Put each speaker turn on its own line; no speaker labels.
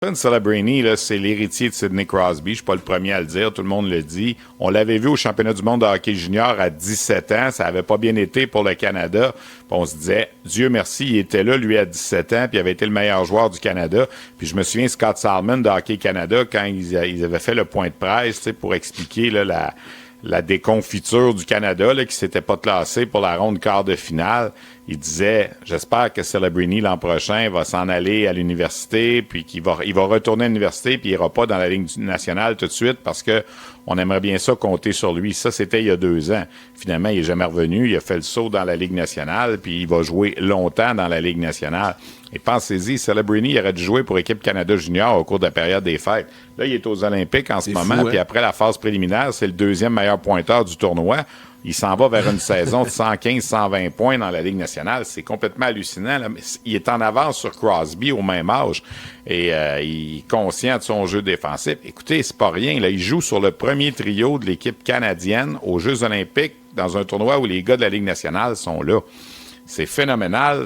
Celebrini, là, c'est l'héritier de Sidney Crosby. Je ne suis pas le premier à le dire, tout le monde le dit. On l'avait vu au championnat du monde de hockey junior à 17 ans. Ça n'avait pas bien été pour le Canada. Puis on se disait, Dieu merci, il était là, lui, à 17 ans, puis il avait été le meilleur joueur du Canada. Puis je me souviens, Scott Salmon de Hockey Canada, quand ils avaient fait le point de presse pour expliquer là, la déconfiture du Canada là, qui s'était pas classé pour la ronde quart de finale. Il disait, j'espère que Celebrini l'an prochain va s'en aller à l'université, puis il va retourner à l'université, puis il ira pas dans la Ligue nationale tout de suite parce que on aimerait bien ça compter sur lui. Ça, c'était il y a 2 ans. Finalement, il est jamais revenu. Il a fait le saut dans la Ligue nationale, puis il va jouer longtemps dans la Ligue nationale. Et pensez-y, Celebrini il aurait dû jouer pour l'équipe Canada Junior au cours de la période des fêtes. Là, il est aux Olympiques en ce moment, puis après la phase préliminaire, c'est le 2e meilleur pointeur du tournoi. Il s'en va vers une saison de 115-120 points dans la Ligue nationale. C'est complètement hallucinant. Là. Mais il est en avance sur Crosby au même âge. Et il est conscient de son jeu défensif. Écoutez, c'est pas rien. Là. Il joue sur le premier trio de l'équipe canadienne aux Jeux olympiques dans un tournoi où les gars de la Ligue nationale sont là. C'est phénoménal.